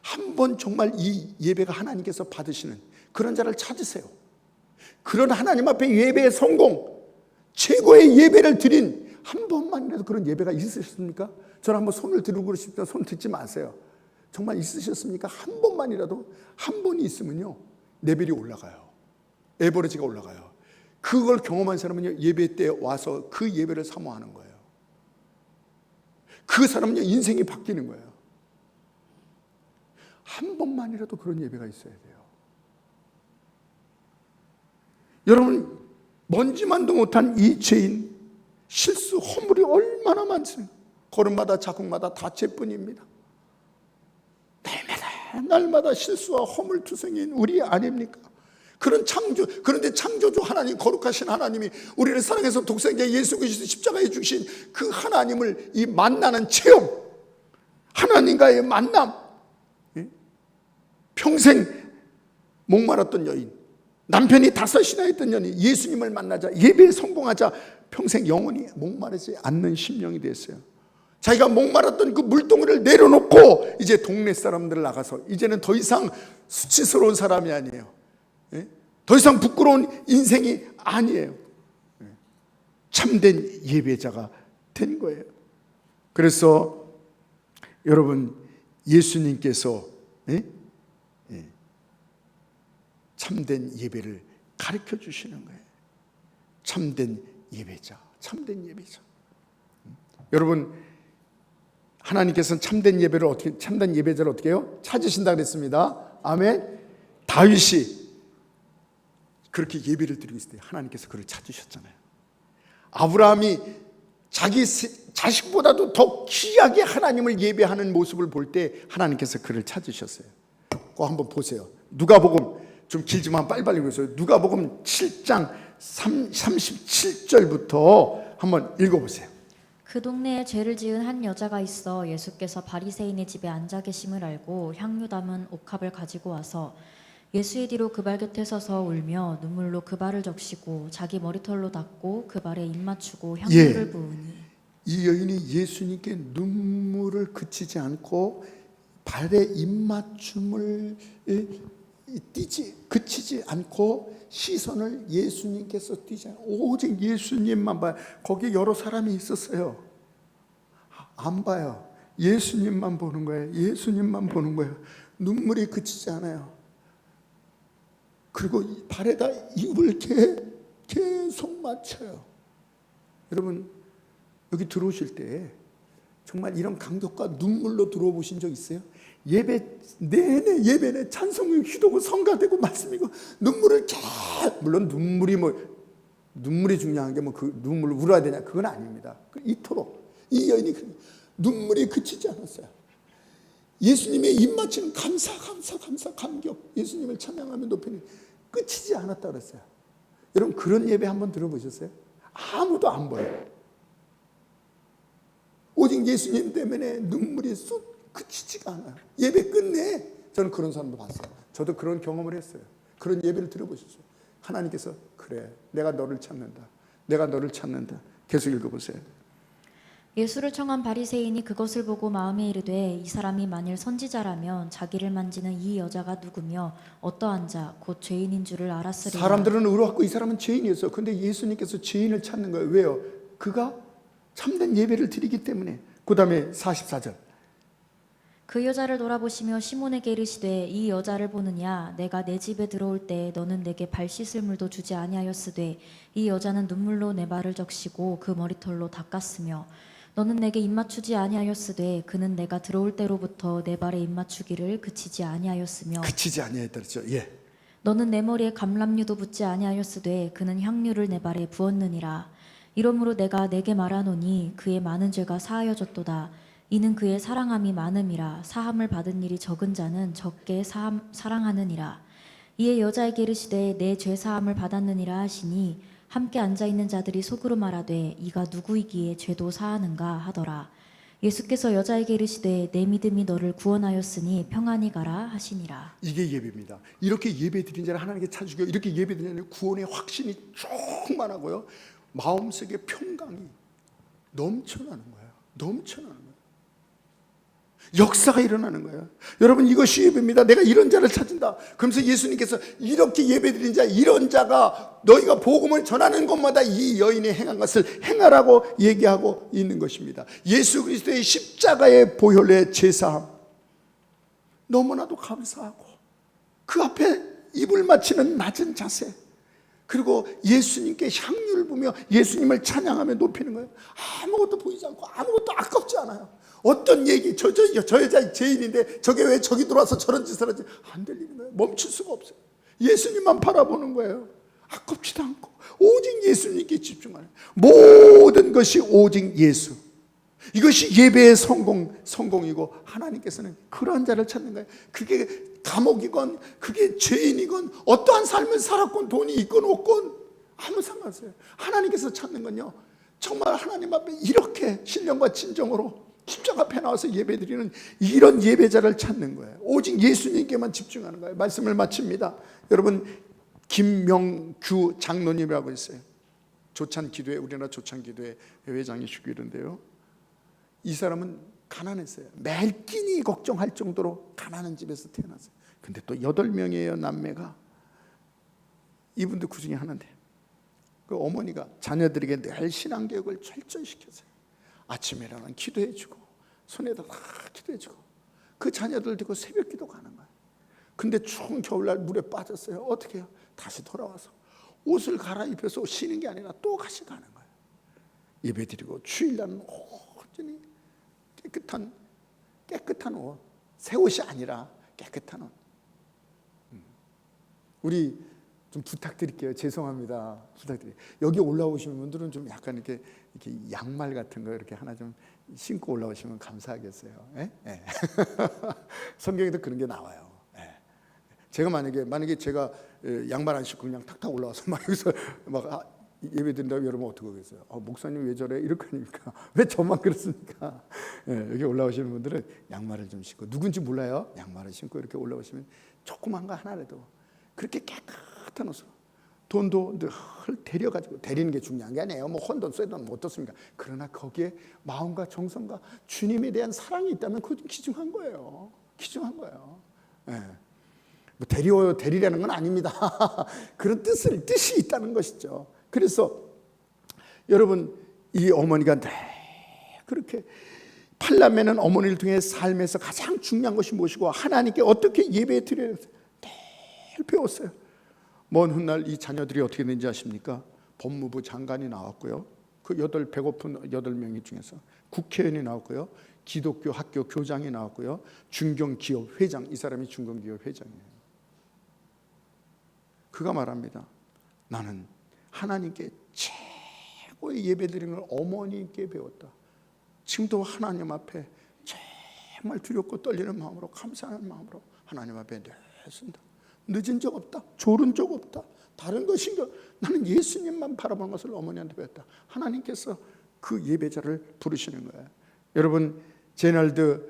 한 번 정말 이 예배가 하나님께서 받으시는 그런 자를 찾으세요. 그런 하나님 앞에 예배의 성공, 최고의 예배를 드린 한 번만이라도 그런 예배가 있으셨습니까? 저는 한번 손을 들고 그러십니다. 손 듣지 마세요. 정말 있으셨습니까? 한 번만이라도. 한 번이 있으면요, 레벨이 올라가요. 에버리지가 올라가요. 그걸 경험한 사람은요, 예배 때 와서 그 예배를 사모하는 거예요. 그 사람은요, 인생이 바뀌는 거예요. 한 번만이라도 그런 예배가 있어야 돼요. 여러분, 먼지만도 못한 이 죄인, 실수, 허물이 얼마나 많습니까? 걸음마다 자국마다 다죄뿐입니다. 날마다 실수와 허물투성이인 우리 아닙니까? 그런데 창조주 하나님, 거룩하신 하나님이 우리를 사랑해서 독생자 예수 그리스도 십자가에 주신 그 하나님을 이 만나는 체험, 하나님과의 만남, 평생 목말랐던 여인, 남편이 5이나 했던 여인, 예수님을 만나자, 예배에 성공하자, 평생 영원히 목마르지 않는 심령이 됐어요. 자기가 목말랐던 그 물동이를 내려놓고 이제 동네 사람들 나가서 이제는 더 이상 수치스러운 사람이 아니에요. 더 이상 부끄러운 인생이 아니에요. 참된 예배자가 된 거예요. 그래서 여러분, 예수님께서 참된 예배를 가르쳐 주시는 거예요. 참된 예배자, 참된 예배자. 여러분, 하나님께서는 참된 예배자를 어떻게 해요? 찾으신다 그랬습니다. 아멘. 다윗이 그렇게 예배를 드리고 있을 때 하나님께서 그를 찾으셨잖아요. 아브라함이 자기 자식보다도 더 귀하게 하나님을 예배하는 모습을 볼 때 하나님께서 그를 찾으셨어요. 그거 한번 보세요. 누가복음, 좀 길지만 빨리빨리 보세요. 누가복음 7장 37절부터 한번 읽어보세요. 그 동네에 죄를 지은 한 여자가 있어 예수께서 바리새인의 집에 앉아 계심을 알고 향유 담은 옥합을 가지고 와서 예수의 뒤로 그 발 곁에 서서 울며 눈물로 그 발을 적시고 자기 머리털로 닦고 그 발에 입 맞추고 향유를 부으니 이 여인이 예수님께 눈물을 그치지 않고 발에 입맞춤을 그치지 않고 시선을 예수님께서 띄지 않고 오직 예수님만 봐요. 거기 여러 사람이 있었어요. 안 봐요. 예수님만 보는 거예요. 예수님만 보는 거예요. 눈물이 그치지 않아요. 그리고 발에다 입을 계속 맞춰요. 여러분, 여기 들어오실 때 정말 이런 감격과 눈물로 들어보신 적 있어요? 예배 내내 예배내 찬송이 기도고 성가되고 말씀이고 눈물을 물론 눈물이 중요한 게 뭐 그 눈물을 울어야 되냐 그건 아닙니다. 이토록 이 여인이 눈물이 그치지 않았어요. 예수님의 입맞추는 감사 감격, 예수님을 찬양하며 높이는 끝이지 않았다 그랬어요. 여러분 그런 예배 한번 들어보셨어요? 아무도 안 보여요. 오직 예수님 때문에 눈물이 쑥 그치지가 않아요. 예배 끝내. 저는 그런 사람도 봤어요. 저도 그런 경험을 했어요. 그런 예배를 들어보셨어요. 하나님께서 그래, 내가 너를 찾는다. 내가 너를 찾는다. 계속 읽어보세요. 예수를 청한 바리새인이 그것을 보고 마음에 이르되 이 사람이 만일 선지자라면 자기를 만지는 이 여자가 누구며 어떠한 자 곧 죄인인 줄을 알았으리라. 사람들은 의로웠고 이 사람은 죄인이었어요. 근데 예수님께서 죄인을 찾는 거예요. 왜요? 그가 참된 예배를 드리기 때문에. 그 다음에 44절. 그 여자를 돌아보시며 시몬에게 이르시되 이 여자를 보느냐 내가 내 집에 들어올 때 너는 내게 발 씻을 물도 주지 아니하였으되 이 여자는 눈물로 내 발을 적시고 그 머리털로 닦았으며 너는 내게 입맞추지 아니하였으되 그는 내가 들어올 때로부터 내 발에 입맞추기를 그치지 아니하였으며 그치지 아니하였다 그랬죠. 예. 너는 내 머리에 감람류도 붓지 아니하였으되 그는 향유를 내 발에 부었느니라. 이러므로 내가 내게 말하노니 그의 많은 죄가 사하여졌도다. 이는 그의 사랑함이 많음이라. 사함을 받은 일이 적은 자는 적게 사랑하느니라. 이에 여자에게 이르시되 내 죄 사함을 받았느니라 하시니 함께 앉아있는 자들이 속으로 말하되 이가 누구이기에 죄도 사하는가 하더라. 예수께서 여자에게 이르시되 내 믿음이 너를 구원하였으니 평안히 가라 하시니라. 이게 예배입니다. 이렇게 예배 드린 자를 하나님께 찾으시고 이렇게 예배 드린 자는 구원의 확신이 충만하고요. 마음속에 평강이 넘쳐나는 거예요. 넘쳐나는 거예요. 역사가 일어나는 거예요. 여러분 이것이 예배입니다. 내가 이런 자를 찾는다. 그러면서 예수님께서 이렇게 예배드린 자, 이런 자가 너희가 복음을 전하는 곳마다 이 여인이 행한 것을 행하라고 얘기하고 있는 것입니다. 예수 그리스도의 십자가의 보혈의 제사함 너무나도 감사하고 그 앞에 입을 맞추는 낮은 자세, 그리고 예수님께 향유를 부며 예수님을 찬양하며 높이는 거예요. 아무것도 보이지 않고 아무것도 아깝지 않아요. 어떤 얘기, 저 여자 죄인인데 저게 왜 저기 들어와서 저런 짓을 하지? 안 들리는 거예요. 멈출 수가 없어요. 예수님만 바라보는 거예요. 아깝지도 않고 오직 예수님께 집중하는, 모든 것이 오직 예수. 이것이 예배의 성공이고 하나님께서는 그러한 자를 찾는 거예요. 그게 감옥이건 그게 죄인이건 어떠한 삶을 살았건 돈이 있건 없건 아무 상관없어요. 하나님께서 찾는 건요, 정말 하나님 앞에 이렇게 신령과 진정으로 십자가 앞에 나와서 예배드리는 이런 예배자를 찾는 거예요. 오직 예수님께만 집중하는 거예요. 말씀을 마칩니다. 여러분, 김명규 장로님이라고 있어요. 조찬기도회, 우리나라 조찬기도회 회장이시고 이런데요, 이 사람은 가난했어요. 매일 끼니 걱정할 정도로 가난한 집에서 태어났어요. 근데 또 8명이에요, 남매가. 이분도 그 중에 하나인데 그 어머니가 자녀들에게 늘 신앙교육을 철저히 시켰어요. 아침에 일어나면 기도해주고 손에다 다 기도해주고 그 자녀들 데리고 새벽 기도 가는 거예요. 근데 추운 겨울날 물에 빠졌어요. 어떻게 해요? 다시 돌아와서 옷을 갈아입혀서 쉬는 게 아니라 또 다시 가는 거예요. 예배드리고 주일날은 온전히 깨끗한 옷, 새 옷이 아니라 깨끗한 옷. 우리 좀 부탁드릴게요. 죄송합니다. 부탁드려요. 여기 올라오시는 분들은 좀 약간 이렇게 양말 같은 거 이렇게 하나 좀 신고 올라오시면 감사하겠어요. 예? 예. 성경에도 그런 게 나와요. 예. 제가 만약에 제가 양말 안 신고 그냥 탁탁 올라와서 막 여기서 막 예배 드린다고 여러분 어떻게 하겠어요? 목사님 왜 저래? 이렇게 하니까 왜 저만 그렇습니까? 예, 여기 올라오시는 분들은 양말을 좀 신고, 누군지 몰라요? 양말을 신고 이렇게 올라오시면 조그만 거 하나라도 그렇게 깨끗한 옷으로, 돈도 늘 데려가지고, 데리는 게 중요한 게 아니에요. 뭐 헌돈 쇠돈 뭐 어떻습니까? 그러나 거기에 마음과 정성과 주님에 대한 사랑이 있다면 그것도 귀중한 거예요. 귀중한 거예요. 예. 뭐 데리라는 건 아닙니다. 그런 뜻이 있다는 것이죠. 그래서 여러분, 이 어머니가 그렇게 팔라매는 어머니를 통해 삶에서 가장 중요한 것이 무엇이고 하나님께 어떻게 예배 드려야 늘 배웠어요. 먼 훗날 이 자녀들이 어떻게 되는지 아십니까? 법무부 장관이 나왔고요. 그 배고픈 8명이 중에서 국회의원이 나왔고요. 기독교 학교 교장이 나왔고요. 중견기업 회장, 이 사람이 중견기업 회장이에요. 그가 말합니다. 나는 하나님께 최고의 예배드리는 걸 어머니께 배웠다. 지금도 하나님 앞에 정말 두렵고 떨리는 마음으로, 감사하는 마음으로 하나님 앞에 늘 쓴다. 늦은 적 없다. 졸은 적 없다. 다른 것인가? 나는 예수님만 바라보는 것을 어머니한테 배웠다. 하나님께서 그 예배자를 부르시는 거예요. 여러분, 제날드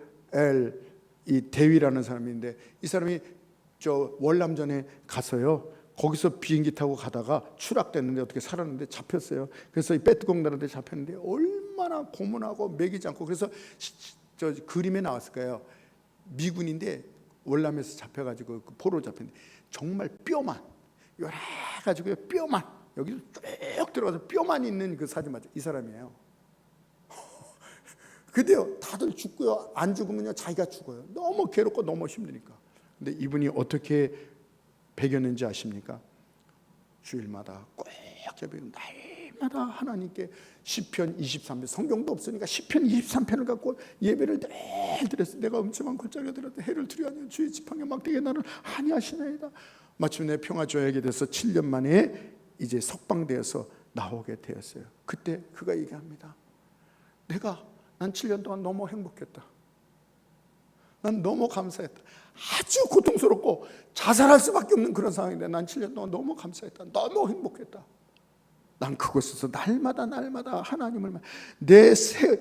이 대위라는 사람인데, 이 사람이 저 월남전에 가서요, 거기서 비행기 타고 가다가 추락됐는데 어떻게 살았는데 잡혔어요. 그래서 이 빼뚜공들한테 잡혔는데 얼마나 고문하고 먹이지 않고, 그래서 저 그림에 나왔을 거예요. 미군인데 월남에서 잡혀가지고 그 포로로 잡혔는데 정말 뼈만 요래가지고 뼈만 여기 쭉 들어가서 뼈만 있는 그 사진 맞죠? 이 사람이에요. 근데요, 다들 죽고요, 안 죽으면요 자기가 죽어요. 너무 괴롭고 너무 힘드니까. 근데 이분이 어떻게 배겼는지 아십니까? 주일마다 꼭 예배를 날마다 하나님께 시편 23편, 성경도 없으니까 시편 23편을 갖고 예배를 늘 드렸어요. 내가 음침한 골짜기에 들었다 해를 두려워하니 주의 지팡이 막대기에 나를 하니하시나이다. 마침내 평화조약이 돼서 7년 만에 이제 석방되어서 나오게 되었어요. 그때 그가 얘기합니다. 난 7년 동안 너무 행복했다. 난 너무 감사했다. 아주 고통스럽고 자살할 수밖에 없는 그런 상황인데 난 7년 동안 너무 감사했다. 너무 행복했다. 난 그곳에서 날마다 하나님을,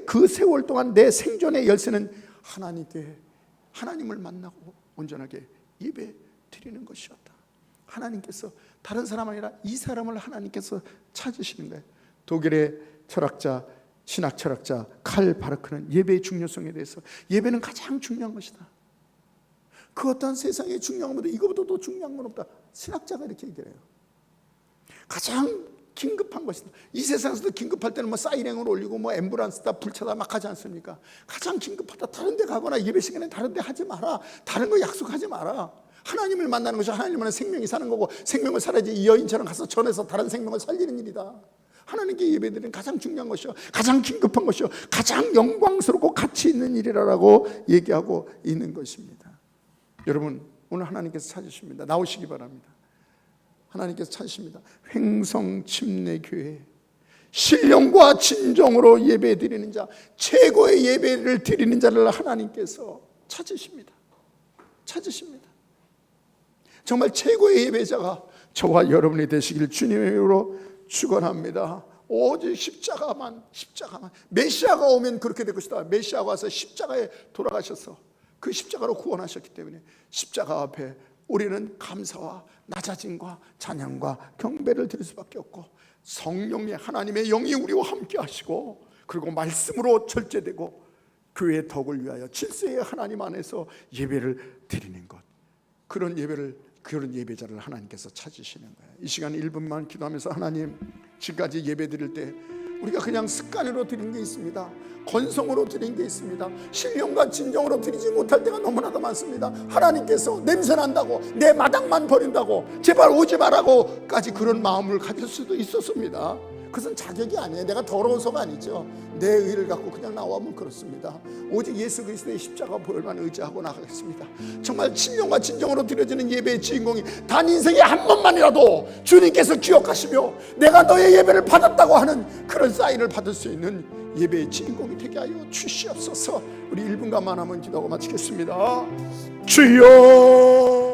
그 세월 동안 내 생존의 열쇠는 하나님을 만나고 온전하게 예배 드리는 것이었다. 하나님께서 다른 사람 아니라 이 사람을 하나님께서 찾으시는 거예요. 독일의 철학자, 신학 철학자 칼 바르크는 예배의 중요성에 대해서, 예배는 가장 중요한 것이다. 그 어떠한 세상의 중요한 것보다 이거보다 더 중요한 건 없다. 신학자가 이렇게 얘기를 해요. 가장 긴급한 것이다. 이 세상에서도 긴급할 때는 뭐 사이렌을 올리고 뭐 앰뷸런스다 불차다 막 하지 않습니까? 가장 긴급하다. 다른 데 가거나 예배 시간에 다른 데 하지 마라. 다른 거 약속하지 마라. 하나님을 만나는 것이, 하나님은 생명이 사는 거고, 생명을 살아야지 이 여인처럼 가서 전해서 다른 생명을 살리는 일이다. 하나님께 예배드리는 가장 중요한 것이요, 가장 긴급한 것이요, 가장 영광스럽고 가치 있는 일이라고 얘기하고 있는 것입니다. 여러분, 오늘 하나님께서 찾으십니다. 나오시기 바랍니다. 하나님께서 찾으십니다. 횡성침례교회 신령과 진정으로 예배드리는 자, 최고의 예배를 드리는 자를 하나님께서 찾으십니다. 정말 최고의 예배자가 저와 여러분이 되시길 주님으로 축원합니다. 오직 십자가만. 메시아가 오면 그렇게 될 것이다. 메시아가 와서 십자가에 돌아가셔서 그 십자가로 구원하셨기 때문에 십자가 앞에 우리는 감사와 낮아짐과 찬양과 경배를 드릴 수밖에 없고, 성령의 하나님의 영이 우리와 함께 하시고, 그리고 말씀으로 절제되고 교회의 덕을 위하여 질서의 하나님 안에서 예배를 드리는 것, 그런 예배자를 하나님께서 찾으시는 거예요. 이 시간 1분만 기도하면서, 하나님, 지금까지 예배 드릴 때 우리가 그냥 습관으로 드린 게 있습니다. 건성으로 드린 게 있습니다. 신령과 진정으로 드리지 못할 때가 너무나도 많습니다. 하나님께서 냄새난다고, 내 마당만 버린다고, 제발 오지 말라고까지 그런 마음을 가질 수도 있었습니다. 그것은 자격이 아니에요. 내가 더러워서가 아니죠. 내 의를 갖고 그냥 나오면 그렇습니다. 오직 예수 그리스도의 십자가 보혈만 의지하고 나가겠습니다. 정말 신령과 진정으로 드려지는 예배의 주인공이 단 인생에 한 번만이라도 주님께서 기억하시며 내가 너의 예배를 받았다고 하는 그런 사인을 받을 수 있는 예배의 주인공이 되게 하여 주시옵소서. 우리 1분간만 하면 기도하고 마치겠습니다. 주여